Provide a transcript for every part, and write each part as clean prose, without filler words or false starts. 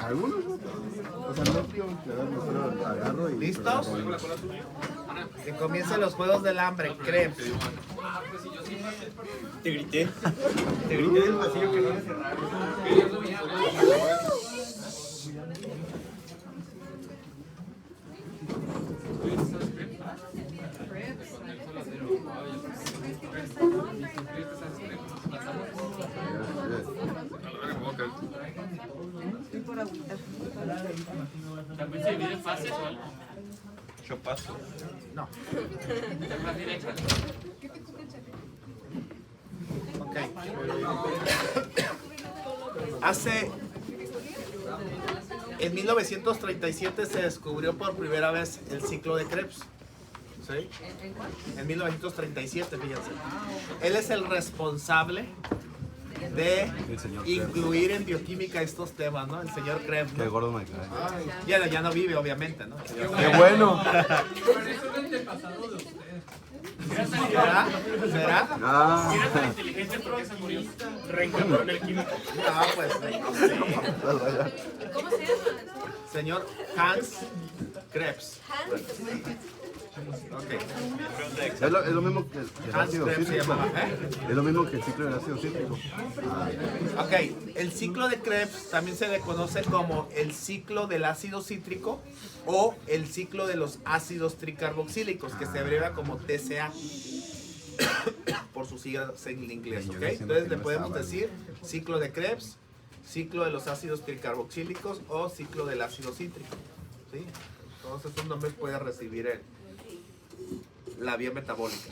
Algunos, o sea, no quiero quedarme, solo agarro y... ¿Listos? Que comiencen los juegos del hambre, crepes. Te grité del pasillo que no me cerraron. ¿También se divide en fases o algo? Yo paso. No. Ok. En 1937 se descubrió por primera vez el ciclo de Krebs. ¿Sí? En 1937, fíjense. Él es el responsable de incluir en bioquímica estos temas, ¿no? El señor Krebs, ¿no? Qué gordo me cae. Ya no vive, obviamente, ¿no? ¡Qué bueno! ¿Será? ¿Será? Ah, Era tan inteligente porque se murió. Reencarnó en el químico. No, pues sí. ¿Cómo se llama? Señor Hans Krebs. Ok. es lo mismo que el Hans ácido Krebs se cítrico. llamaba, ¿eh? Es lo mismo que el ciclo del ácido cítrico. Ok, el ciclo de Krebs también se le conoce como el ciclo del ácido cítrico o el ciclo de los ácidos tricarboxílicos, que se abrevia como TCA por sus siglas en inglés, ¿ok? Entonces le podemos decir ciclo de Krebs, ciclo de los ácidos tricarboxílicos o ciclo del ácido cítrico, ¿sí? Todos estos nombres pueden recibir la vía metabólica.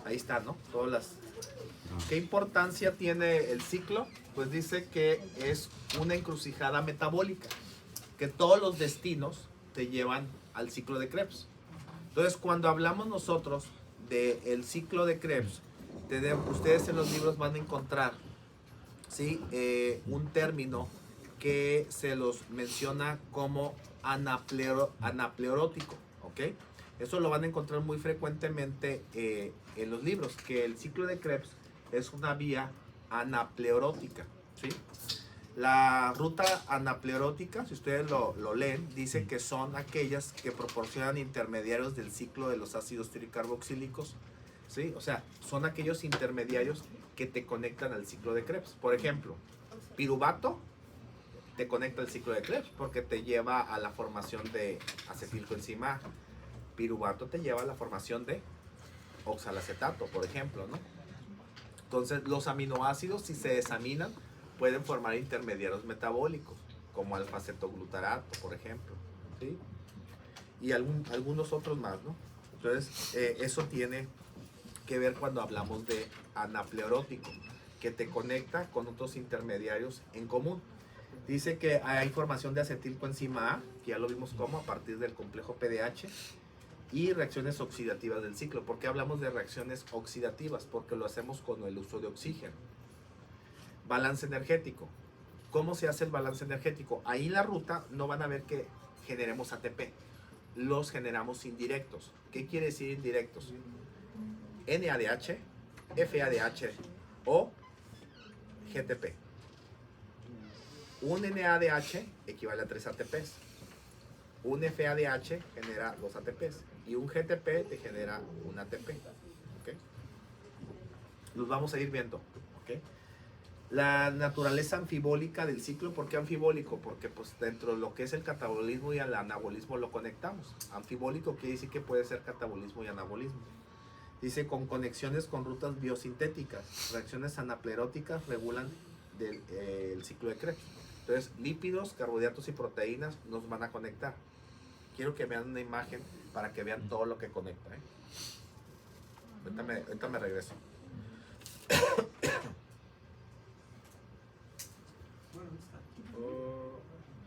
Ahí está, ¿no? Todas las... ¿Qué importancia tiene el ciclo? Pues dice que es una encrucijada metabólica, que todos los destinos te llevan al ciclo de Krebs. Entonces, cuando hablamos nosotros del ciclo de Krebs, ustedes en los libros van a encontrar, ¿sí? Un término que se los menciona como anaplerótico, ¿ok? Eso lo van a encontrar muy frecuentemente en los libros, que el ciclo de Krebs es una vía anaplerótica, ¿sí? La ruta anaplerótica, si ustedes lo leen, dice que son aquellas que proporcionan intermediarios del ciclo de los ácidos tricarboxílicos, ¿sí? O sea, son aquellos intermediarios que te conectan al ciclo de Krebs. Por ejemplo, piruvato te conecta al ciclo de Krebs porque te lleva a la formación de acetilcoenzima A. Piruvato te lleva a la formación de oxalacetato, por ejemplo, ¿no? Entonces, los aminoácidos, si se desaminan, pueden formar intermediarios metabólicos, como alfa-cetoglutarato, por ejemplo, ¿sí? Y algunos otros más, ¿no? Entonces, eso tiene que ver cuando hablamos de anaplerótico, que te conecta con otros intermediarios en común. Dice que hay formación de acetilcoenzima A, que ya lo vimos como a partir del complejo PDH, y reacciones oxidativas del ciclo. ¿Por qué hablamos de reacciones oxidativas? Porque lo hacemos con el uso de oxígeno. Balance energético. ¿Cómo se hace el balance energético? Ahí en la ruta no van a ver que generemos ATP. Los generamos indirectos. ¿Qué quiere decir indirectos? NADH, FADH o GTP. Un NADH equivale a 3 ATPs. Un FADH genera 2 ATPs. Y un GTP te genera un ATP. ¿Okay? Los vamos a ir viendo. ¿Okay? La naturaleza anfibólica del ciclo. ¿Por qué anfibólico? Porque pues dentro de lo que es el catabolismo y el anabolismo lo conectamos. Anfibólico quiere decir que puede ser catabolismo y anabolismo. Dice con conexiones con rutas biosintéticas. Reacciones anapleróticas regulan el ciclo de Krebs. Entonces, lípidos, carbohidratos y proteínas nos van a conectar. Quiero que vean una imagen para que vean todo lo que conecta. Ahorita me regreso.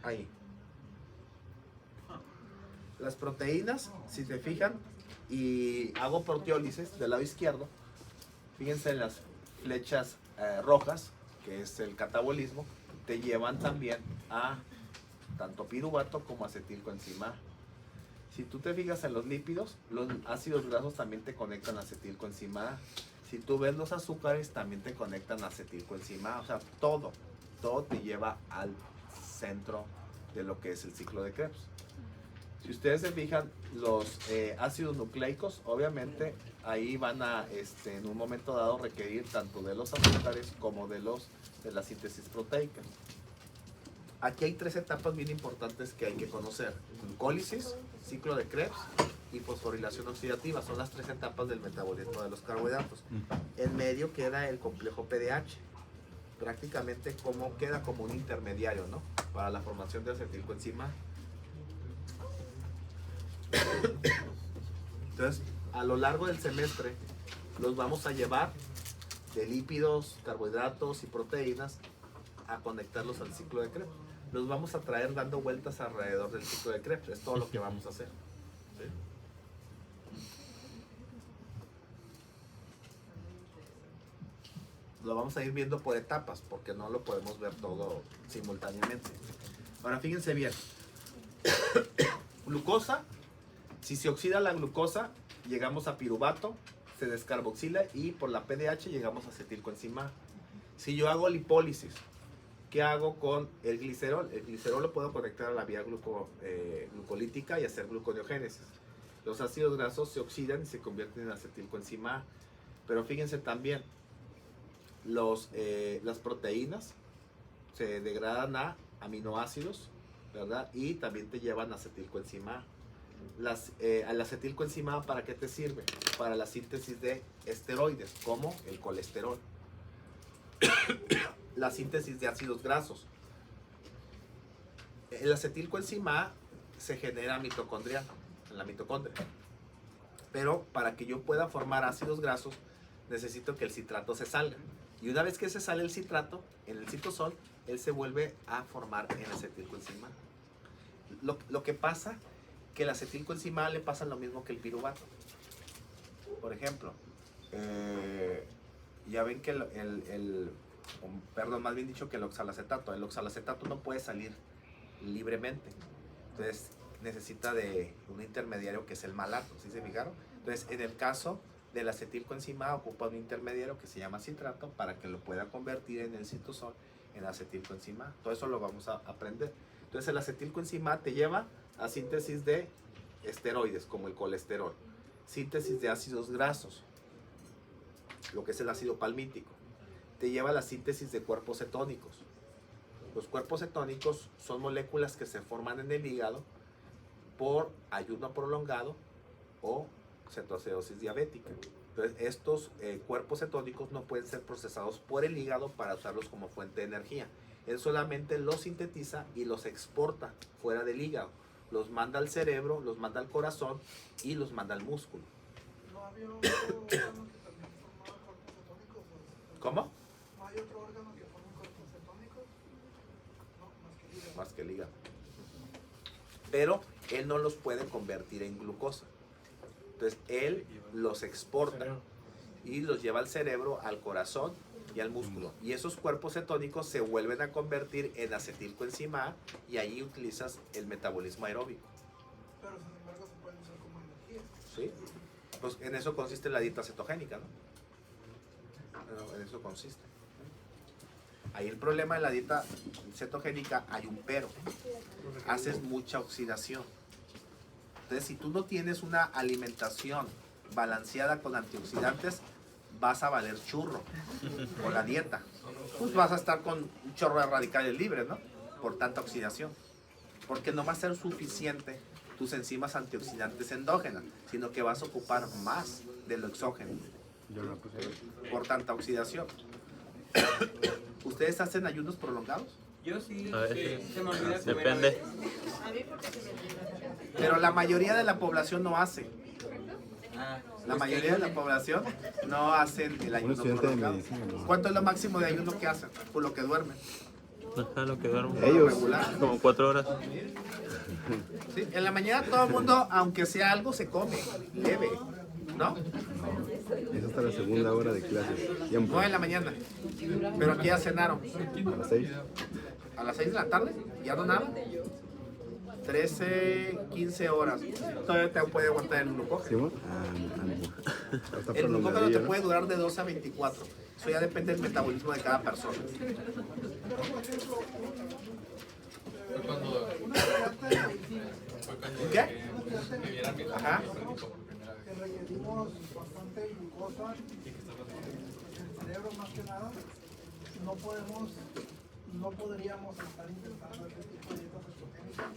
Ahí. Las proteínas, si se fijan, y hago proteólisis del lado izquierdo, fíjense en las flechas rojas, que es el catabolismo, te llevan también a tanto piruvato como acetilcoenzima A. Si tú te fijas en los lípidos, los ácidos grasos también te conectan a acetilcoenzima A. Si tú ves los azúcares, también te conectan a acetilcoenzima. O sea, todo te lleva al centro de lo que es el ciclo de Krebs. Si ustedes se fijan, los ácidos nucleicos, obviamente, ahí van a, en un momento dado, requerir tanto de los azúcares como de la síntesis proteica. Aquí hay 3 etapas bien importantes que hay que conocer: glucólisis, ciclo de Krebs y fosforilación oxidativa. Son las 3 etapas del metabolismo de los carbohidratos. En medio queda el complejo PDH, prácticamente queda como un intermediario, ¿no?, para la formación de acetilcoenzima. Entonces, a lo largo del semestre los vamos a llevar de lípidos, carbohidratos y proteínas a conectarlos al ciclo de Krebs. Los vamos a traer dando vueltas alrededor del ciclo de Krebs. Es todo lo que vamos a hacer. ¿Sí? Lo vamos a ir viendo por etapas, porque no lo podemos ver todo simultáneamente. Ahora fíjense bien. Glucosa. Si se oxida la glucosa, llegamos a piruvato, se descarboxila y por la PDH llegamos a acetilcoenzima. Si yo hago lipólisis, ¿qué hago con el glicerol? El glicerol lo puedo conectar a la vía glucolítica y hacer gluconeogénesis. Los ácidos grasos se oxidan y se convierten en acetilcoenzima. Pero fíjense también, las proteínas se degradan a aminoácidos, ¿verdad? Y también te llevan a acetilcoenzima. Al acetilcoenzima, ¿para qué te sirve? Para la síntesis de esteroides, como el colesterol. La síntesis de ácidos grasos. El acetilcoenzima se genera mitocondrial, en la mitocondria. Pero para que yo pueda formar ácidos grasos, necesito que el citrato se salga. Y una vez que se sale el citrato, en el citosol, él se vuelve a formar en acetilcoenzima. Lo que pasa, que el acetilcoenzima le pasa lo mismo que el piruvato. Por ejemplo, ya ven que más bien dicho que el oxalacetato no puede salir libremente. Entonces necesita de un intermediario que es el malato, ¿sí se fijaron? Entonces, en el caso del acetilcoenzima ocupa un intermediario que se llama citrato para que lo pueda convertir en el citosol en acetilcoenzima. Todo eso lo vamos a aprender. Entonces, el acetilcoenzima te lleva a síntesis de esteroides como el colesterol, síntesis de ácidos grasos, lo que es el ácido palmítico, te lleva a la síntesis de cuerpos cetónicos. Los cuerpos cetónicos son moléculas que se forman en el hígado por ayuno prolongado o cetoacidosis diabética. Entonces, estos cuerpos cetónicos no pueden ser procesados por el hígado para usarlos como fuente de energía. Él solamente los sintetiza y los exporta fuera del hígado. Los manda al cerebro, los manda al corazón y los manda al músculo. ¿No había otro órgano que también formaba cuerpos cetónicos? ¿Cómo? ¿No hay otro órgano que forme cuerpos cetónicos? No, más que el hígado. Más que el hígado. Pero él no los puede convertir en glucosa. Entonces él los exporta y los lleva al cerebro, al corazón y al músculo. Y esos cuerpos cetónicos se vuelven a convertir en acetilcoenzima y ahí utilizas el metabolismo aeróbico. Pero sin embargo se pueden usar como energía. ¿Sí? Pues en eso consiste la dieta cetogénica, ¿no? En eso consiste. Ahí el problema de la dieta cetogénica, hay un pero. Haces mucha oxidación. Entonces, si tú no tienes una alimentación balanceada con antioxidantes, vas a valer churro con la dieta. Pues vas a estar con un chorro de radicales libres, ¿no? Por tanta oxidación. Porque no va a ser suficiente tus enzimas antioxidantes endógenas, sino que vas a ocupar más de lo exógeno por tanta oxidación. ¿Ustedes hacen ayunos prolongados? Yo sí, A ver, se me olvida comer. depende. A mí porque se me olvida. Pero la mayoría de la población no hace. Ah, La es mayoría que de la población no hacen el ayuno estudiante de prolongado. medicina, ¿no? ¿Cuánto es lo máximo de ayuno que hacen? Por lo que duermen. Ajá, lo que duermo. Ellos. Regular. Como 4 horas. Sí, en la mañana todo el mundo, aunque sea algo, se come leve, ¿no? Es hasta la segunda hora de clases. Ya No en la mañana. Pero aquí ya cenaron. a las 6. A las 6 de la tarde, ya no nada. 13, 15 horas. Todavía te puede aguantar el glucógeno. El glucógeno te puede durar de 12 a 24. Eso ya depende del metabolismo de cada persona. ¿Qué? Ajá. Que requerimos bastante glucosa en el cerebro más que nada, no podríamos estar intentando este tipo de dietas cetogénicas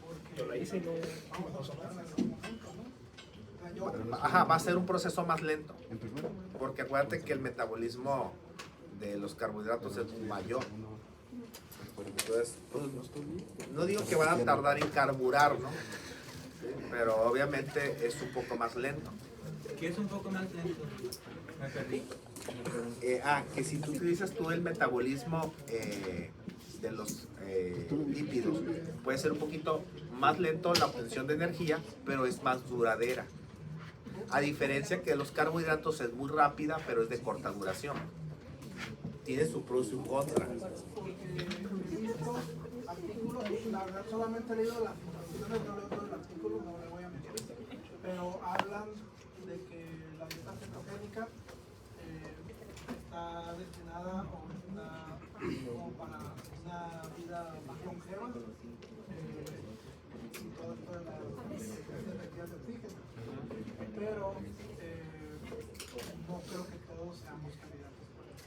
porque Yo la hice y no. vamos a soltar en algún momento, ¿no? O sea, yo, Ajá, va a ser un proceso más lento. Porque acuérdate que el metabolismo de los carbohidratos es mayor. Entonces, pues, no digo que van a tardar en carburar, ¿no? Pero obviamente es un poco más lento. ¿Qué es un poco más lento? Me perdí. Que si tú utilizas tú el metabolismo de los lípidos, puede ser un poquito más lento la obtención de energía, pero es más duradera. A diferencia que los carbohidratos es muy rápida, pero es de corta duración. Tiene su pro y su contra. he visto artículos, la verdad solamente he leído las informaciones, no leo todo el artículo, no le voy a mentir, pero hablan de que la dieta cetogénica está destinada o está como para una vida más longeva y todo esto de las energías de oxígeno, pero no creo que todos seamos candidatos para eso.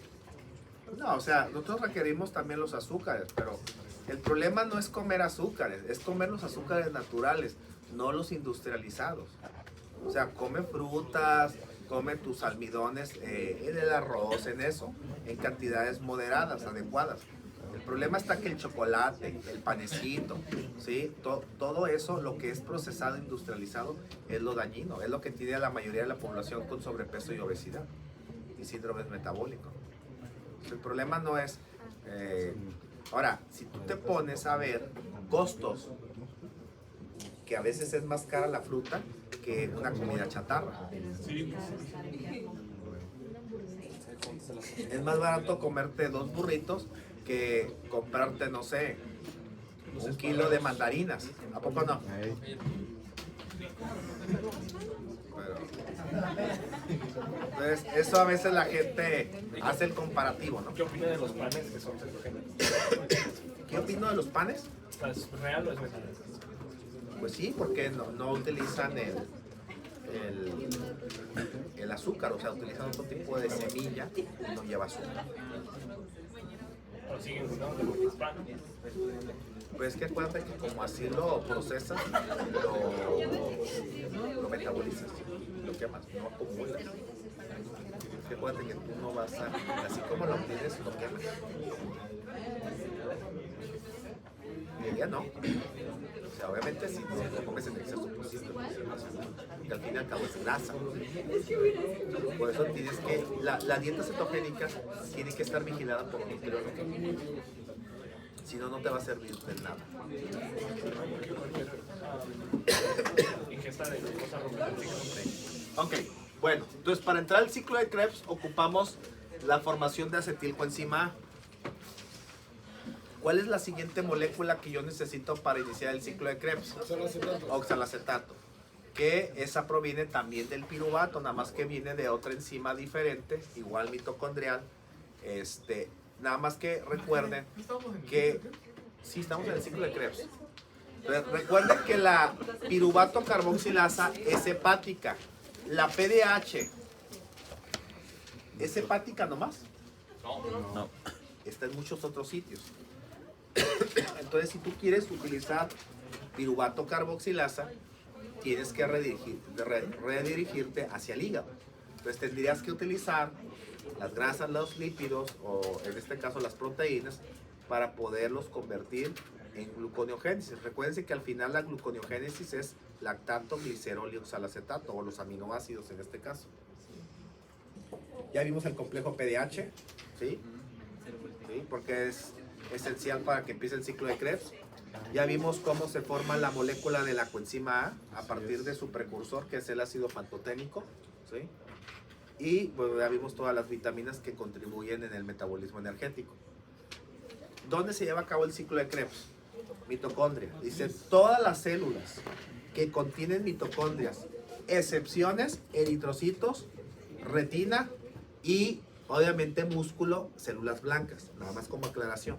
No, o sea, nosotros requerimos también los azúcares, pero el problema no es comer azúcares, es comer los azúcares naturales, no los industrializados. O sea, come frutas, come tus almidones en el arroz, en eso, en cantidades moderadas, adecuadas. El problema está que el chocolate, el panecito, ¿sí? Todo eso, lo que es procesado, industrializado, es lo dañino, es lo que tiene a la mayoría de la población con sobrepeso y obesidad y síndromes metabólicos. El problema no es... ahora, si tú te pones a ver costos, que a veces es más cara la fruta que una comida chatarra. Es más barato comerte 2 burritos que comprarte, no sé, 1 kilo de mandarinas. ¿A poco no? Entonces, eso a veces la gente hace el comparativo, ¿no? ¿Qué opina de los panes que son cetogénicos? ¿Qué opino de los panes? ¿Es real o es mentira? Pues sí, porque no utilizan el azúcar, o sea, utilizan otro tipo de semilla y no lleva azúcar. ¿O siguen usando los panes? Pues es que acuérdate que como así lo procesas, lo metabolizas, lo quemas, no acumulas. Es que acuérdate que tú no vas a, así como lo obtienes, lo quemas. Y ella no. O sea, obviamente si lo comes en exceso, pues sí, porque al fin y al cabo es grasa. Por eso tienes que, la dieta cetogénica tiene que estar vigilada por un nutriólogo. Si no, no te va a servir de nada. Ingesta de glucosa romántica. Ok, bueno, entonces para entrar al ciclo de Krebs ocupamos la formación de acetilcoenzima A. ¿Cuál es la siguiente molécula que yo necesito para iniciar el ciclo de Krebs? Oxalacetato. Que esa proviene también del piruvato, nada más que viene de otra enzima diferente, igual mitocondrial. Nada más que recuerden que sí estamos en el ciclo de Krebs. Entonces, recuerden que la piruvato carboxilasa es hepática. La PDH es hepática nomás. No. Está en muchos otros sitios. Entonces, si tú quieres utilizar piruvato carboxilasa, tienes que redirigirte hacia el hígado. Entonces, tendrías que utilizar las grasas, los lípidos, o en este caso las proteínas, para poderlos convertir en gluconeogénesis. Recuerden que al final la gluconeogénesis es lactato, glicerol y oxalacetato, o los aminoácidos en este caso. Ya vimos el complejo PDH, ¿sí? ¿Sí? Porque es esencial para que empiece el ciclo de Krebs. Ya vimos cómo se forma la molécula de la coenzima A partir de su precursor, que es el ácido pantoténico, ¿sí? Y bueno, ya vimos todas las vitaminas que contribuyen en el metabolismo energético. ¿Dónde se lleva a cabo el ciclo de Krebs? Mitocondria. Dice todas las células que contienen mitocondrias, excepciones, eritrocitos, retina y obviamente músculo, células blancas. Nada más como aclaración.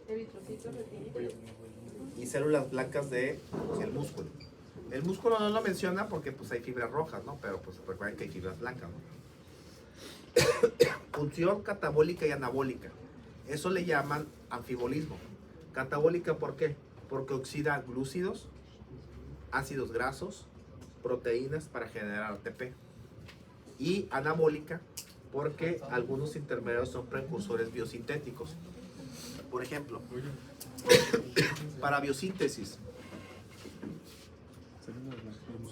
Eritrocitos, retina. Y células blancas del músculo. El músculo no lo menciona porque pues hay fibras rojas, ¿no? Pero pues recuerden que hay fibras blancas, ¿no? Función catabólica y anabólica. Eso le llaman anfibolismo. Catabólica, ¿por qué? Porque oxida glúcidos, ácidos grasos, proteínas para generar ATP. Y anabólica, porque algunos intermediarios son precursores biosintéticos. Por ejemplo, para biosíntesis.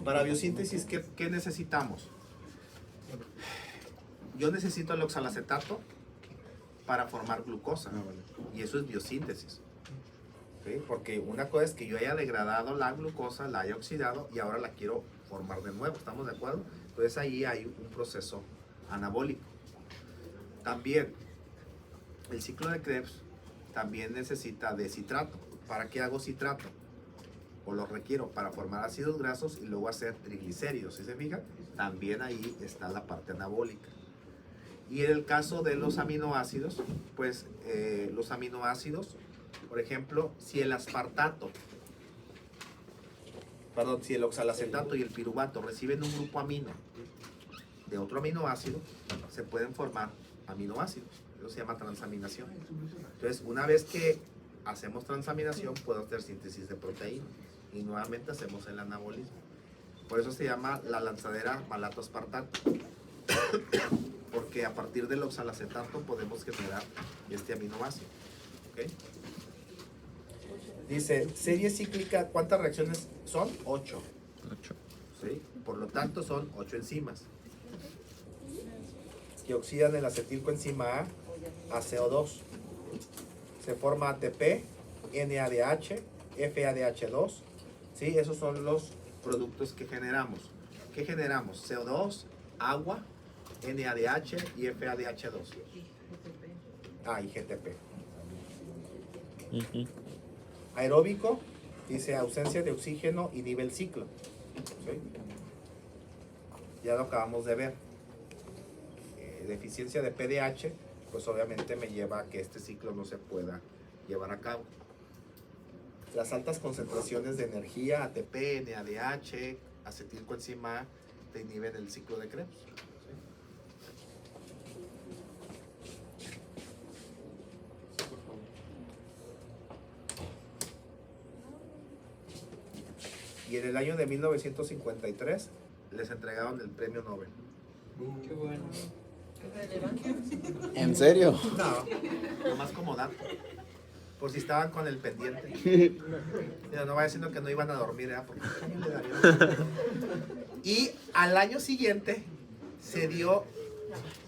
Para biosíntesis, ¿qué necesitamos? Yo necesito el oxalacetato para formar glucosa. Y eso es biosíntesis. ¿Sí? Porque una cosa es que yo haya degradado la glucosa, la haya oxidado y ahora la quiero formar de nuevo. ¿Estamos de acuerdo? Entonces ahí hay un proceso anabólico. También el ciclo de Krebs también necesita de citrato. ¿Para qué hago citrato? O lo requiero para formar ácidos grasos y luego hacer triglicéridos. ¿Sí se fijan? También ahí está la parte anabólica. Y en el caso de los aminoácidos, pues los aminoácidos, por ejemplo, si el oxalacetato y el piruvato reciben un grupo amino de otro aminoácido, se pueden formar aminoácidos. Eso se llama transaminación. Entonces, una vez que hacemos transaminación, puedo hacer síntesis de proteína y nuevamente hacemos el anabolismo. Por eso se llama la lanzadera malato-aspartato. Porque a partir del oxalacetato podemos generar este aminoácido. ¿Okay? Dice, serie cíclica, ¿cuántas reacciones son? 8. ¿Sí? Por lo tanto, son 8 enzimas que oxidan el acetilcoenzima A CO2. Se forma ATP, NADH, FADH2. ¿Sí? Esos son los productos que generamos. ¿Qué generamos? CO2, agua, NADH y FADH2. Ah, y GTP. Aeróbico, dice ausencia de oxígeno y nivel ciclo. ¿Sí? Ya lo acabamos de ver. Deficiencia de PDH, pues obviamente me lleva a que este ciclo no se pueda llevar a cabo. Las altas concentraciones de energía, ATP, NADH, acetilcoenzima A, te inhiben el ciclo de Krebs. Y en el año de 1953 les entregaron el premio Nobel. Qué bueno. ¿En serio? No, nomás como dato. Por si estaban con el pendiente. Mira, no vaya diciendo que no iban a dormir, ¿eh? Porque le daría. Y al año siguiente se dio.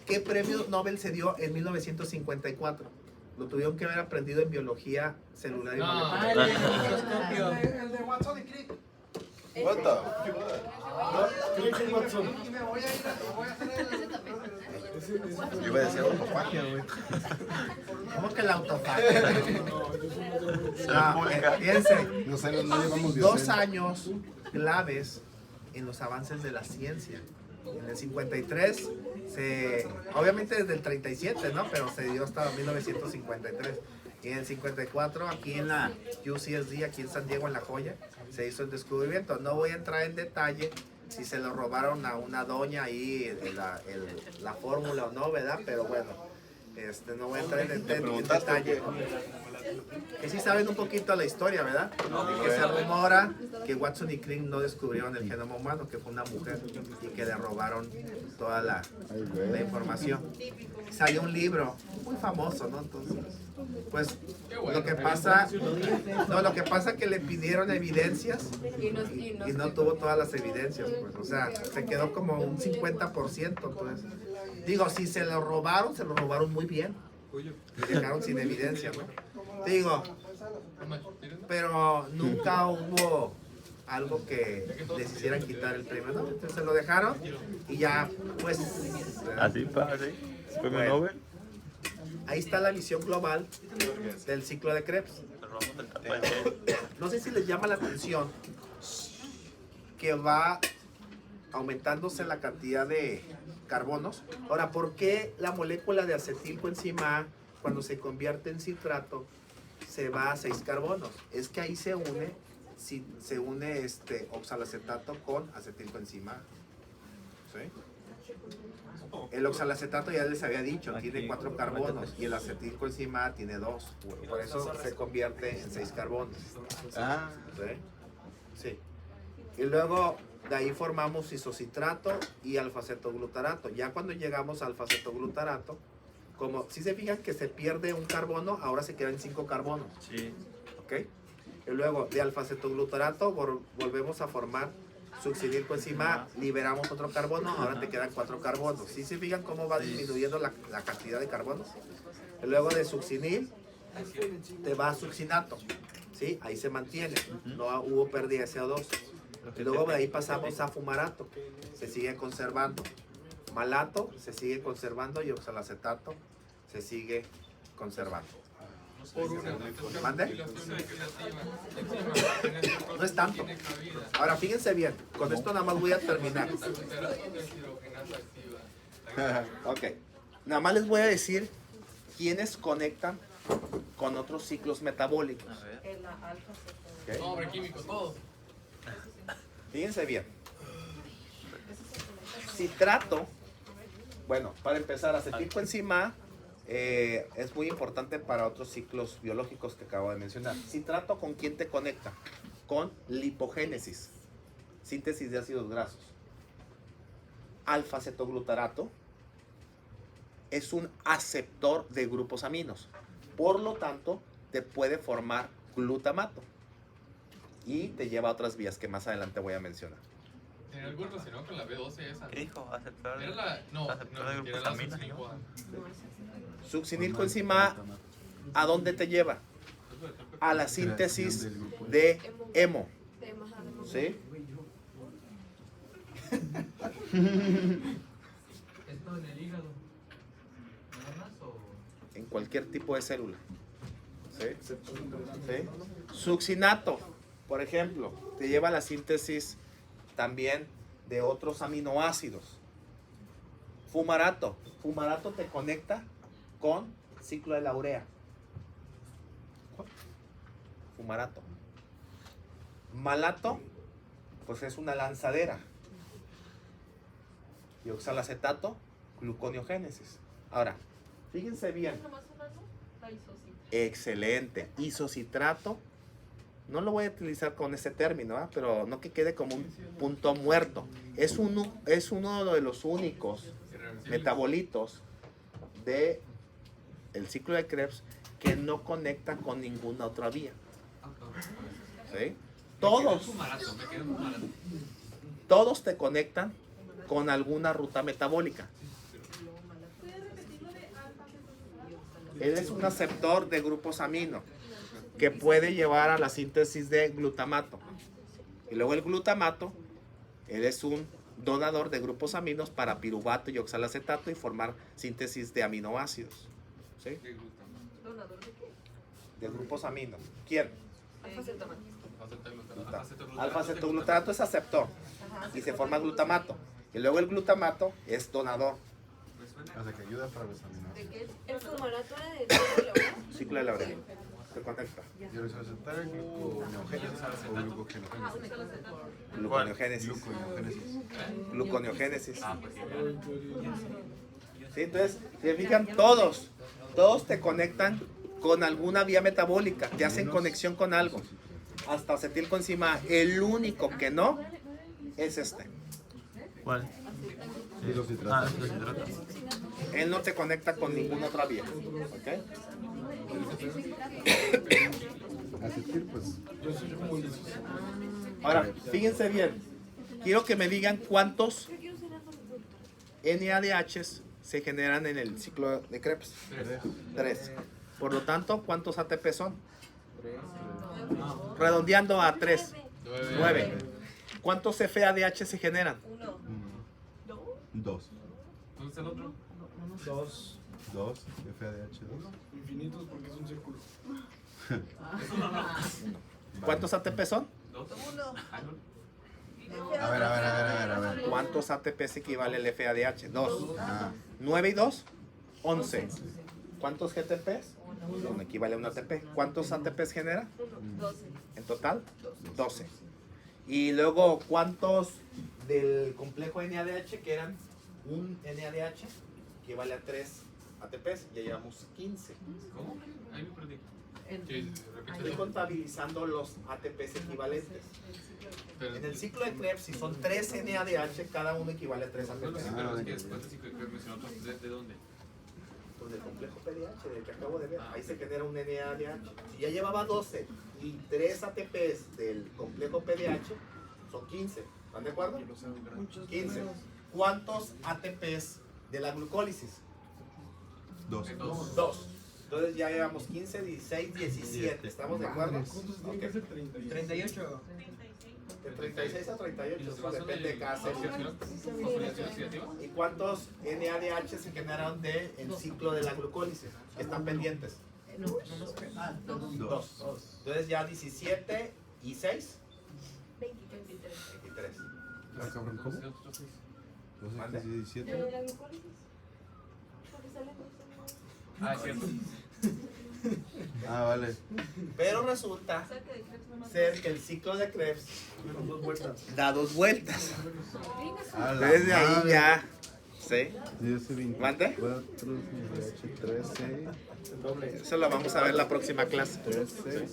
¿Qué premio Nobel se dio en 1954? Lo tuvieron que haber aprendido en biología celular y molecular. El de Watson y Crick. What the? Y me voy a hacer el... Yo iba a decir autofagia, güey. ¿Cómo que la autofagia? No, fíjense, No sé, no llevamos 2 años claves en los avances de la ciencia. En el 53, obviamente desde el 37, ¿no? Pero se dio hasta 1953. Y en el 54, aquí en la UCSD, aquí en San Diego, en La Joya, se hizo el descubrimiento. No voy a entrar en detalle si se lo robaron a una doña ahí, la fórmula o no, ¿verdad? Pero bueno, no voy a entrar en detalle. Que sí saben un poquito la historia, ¿verdad? Que se rumora que Watson y Crick no descubrieron el genoma humano, que fue una mujer y que le robaron toda la información. Salió un libro muy famoso, ¿no? Entonces, pues lo que pasa es que le pidieron evidencias y no tuvo todas las evidencias, pues, o sea, se quedó como un 50%, pues. Digo, si se lo robaron muy bien. Y dejaron sin evidencia, ¿no? Digo, pero nunca hubo algo que les hicieran quitar el premio, ¿no? Entonces se lo dejaron y ya, pues... Así pasa, ¿sí? ¿Premio Nobel? Ahí está la visión global del ciclo de Krebs. No sé si les llama la atención que va aumentándose la cantidad de carbonos. Ahora, ¿por qué la molécula de acetilcoenzima A, cuando se convierte en citrato, se va a 6 carbonos? Es que ahí se une oxalacetato con acetilcoenzima A. ¿Sí? El oxalacetato ya les había dicho, tiene 4 carbonos y el acetilcoenzima A tiene 2. Por eso se convierte en 6 carbonos. ¿Sí? Sí. Y luego de ahí formamos isocitrato y alfa-cetoglutarato. Ya cuando llegamos al alfa-cetoglutarato, como si se fijan que se pierde un carbono, ahora se quedan 5 carbonos. Sí. ¿Ok? Y luego de alfa-cetoglutarato volvemos a formar succinilcoenzima A, liberamos otro carbono, ahora te quedan 4 carbonos. ¿Sí se fijan cómo va disminuyendo la cantidad de carbonos? Y luego de succinil te va a succinato. ¿Sí? Ahí se mantiene, no hubo pérdida de CO2. Y luego de ahí pasamos a fumarato, se sigue conservando. Malato se sigue conservando y oxalacetato se sigue conservando. ¿Mande? No es tanto. Ahora fíjense bien, con esto nada más voy a terminar. Ok, nada más les voy a decir quiénes conectan con otros ciclos metabólicos. ¿Okay? Hombre, químico, todo. Fíjense bien. Citrato, bueno, para empezar, acetilcoenzima A es muy importante para otros ciclos biológicos que acabo de mencionar. Citrato, ¿con quién te conecta? Con lipogénesis, síntesis de ácidos grasos. Alfa-cetoglutarato es un aceptor de grupos aminos, por lo tanto te puede formar glutamato y te lleva a otras vías que más adelante voy a mencionar. Tiene algo relacionado con la B12 esa. ¿Qué dijo? Aceptar. Era la. No, aceptar de era grupos la aminos, succinilcoa. Succinilcoenzima A, ¿a dónde te lleva? A la síntesis de hemo. ¿Sí? ¿Esto en el hígado? ¿Nada más o...? En cualquier tipo de célula. ¿Sí? ¿Sí? Succinato, por ejemplo, te lleva a la síntesis también de otros aminoácidos. Fumarato. Fumarato te conecta con ciclo de la urea. Fumarato. Malato, pues es una lanzadera. Y oxalacetato, gluconeogénesis. Ahora, fíjense bien. Excelente. Isocitrato, no lo voy a utilizar con ese término, ¿eh? Pero no que quede como un punto muerto. Es uno de los únicos metabolitos de el ciclo de Krebs que no conecta con ninguna otra vía. ¿Sí? Todos te conectan con alguna ruta metabólica. Él es un aceptor de grupos amino que puede llevar a la síntesis de glutamato. Y luego el glutamato, él es un donador de grupos aminos para piruvato y oxalacetato y formar síntesis de aminoácidos. ¿Sí? ¿Donador de qué? De grupos aminos. ¿Quién? Alfa-cetoglutarato. Alfa-cetoglutarato es aceptor y se forma glutamato. Y luego el glutamato es donador. O sea, que ayuda para los aminoácidos. ¿De qué es? ¿El fumarato era de ciclo de la urea? Ciclo de la urea. Se conecta. ¿Y el aceptar gluconeogénesis o glucogénesis? Gluconeogénesis. Gluconeogénesis. Gluconeogénesis. ¿Sí? Entonces, se fijan, todos te conectan con alguna vía metabólica, te hacen conexión con algo. Hasta acetilcoenzima A. El único que no es este. ¿Cuál? Y los citratos. Los citratos. Él no te conecta con ninguna otra vía. ¿Ok? Acetil, pues. Ahora, fíjense bien. Quiero que me digan cuántos NADHs se generan en el ciclo de Krebs. 3. Por lo tanto, ¿cuántos ATP son? Redondeando a 3. 9. ¿Cuántos FADH se generan? 1. 2. ¿Dónde está el otro? 2. 2, FADH 2. Infinitos porque es un círculo. ¿Cuántos ATP son? A ver. ¿Cuántos ATPs equivale el FADH? 2. Ah, 9 y 2, 11. ¿Cuántos GTPs? 1 equivale a un ATP. ¿Cuántos ATPs genera? 12. En total, 12. Y luego, ¿cuántos del complejo NADH que eran un NADH equivale a 3 ATPs? Ya llevamos 15. ¿Cómo? Ahí me perdí. Estoy contabilizando los ATPs equivalentes. En el ciclo de Krebs, si son 3 NADH, cada uno equivale a 3 ATPs. Pero es que después de ciclo de Krebs mencionó otro. ¿De dónde? Pues del complejo PDH, del que acabo de ver. Ahí se genera un NADH. Si ya llevaba 12 y 3 ATPs del complejo PDH, son 15. ¿Están de acuerdo? 15. ¿Cuántos ATPs de la glucólisis? 2. 2. Entonces ya llevamos 15, 16, 17. ¿Estamos de acuerdo? Ok. 38. De 36 a 38, eso depende de cada célula. ¿Fosforilación oxidativa? ¿Y cuántos NADH se generaron del ciclo de la glucólisis? Que están pendientes. 2. Entonces ya 17 y 6, 23. Ah, cabrón, ¿cómo? 12, 15, 17. ¿De la glucólisis? Porque salen dos. Ah, es cierto. Ah, vale. Pero resulta Saca de Krebs nomás. ser que el ciclo de Krebs da 2 vueltas. Ah, la Desde ahí madre. ya. ¿Sí? 10, ¿Mande? 24, 13, Eso lo vamos a ver la próxima clase. 13.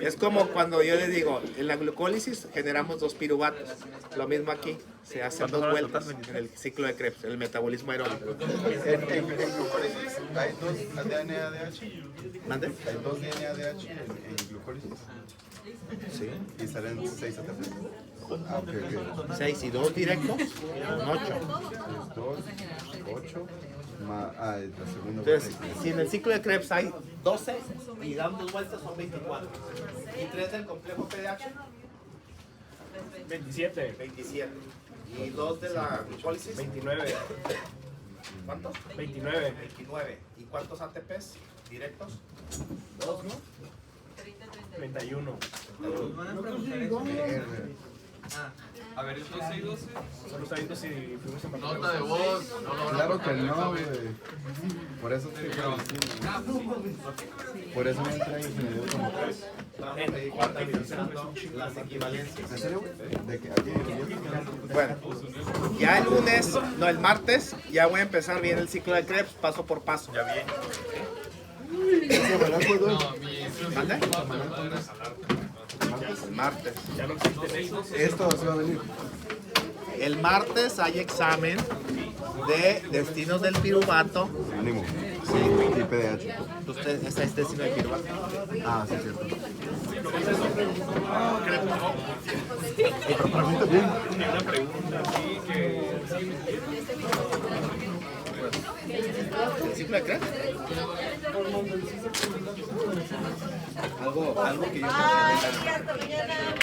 Es como cuando yo les digo, en la glucólisis generamos 2 piruvatos. Lo mismo aquí, se hacen 2 vueltas en el ciclo de Krebs, el metabolismo aeróbico. En glucólisis hay 2 NADH. ¿Mande? Hay 2 NADH en glucólisis. Sí. Y salen 6 ATPs. Ah, ok. 6 y 2 directos, 8. 2, 8. La segunda. Entonces, si en el ciclo de Krebs hay 12 y dan 2 vueltas, son 24. Y 3 del complejo PDH, 27. 27. Y 2 de la glucólisis, 29. ¿cuántos? 29. 29. ¿Y cuántos ATPs directos? 2, ¿no? 31. A ver, el 12 y 12. Solo sabiendo si fuimos en Nota de voz. Claro que no, güey. Por eso te Por eso no entra en ingeniería automotriz. Estamos ahí contabilizando las equivalencias. ¿En serio, güey? ¿De que aquí? Bueno, ya el lunes, no, el martes, ya voy a empezar bien el ciclo de Krebs, paso por paso. Ya bien. ¿Mande? El martes. Ya no existen esos. Esto se va a venir. El martes hay examen de destinos del piruvato. Ánimo. Sí. Y PDH. Usted, ese es destino del piruvato. Ah, sí, es cierto. Tenía una pregunta así que. ¿El ciclo de Krebs? Algo que yo Ay, hasta mañana.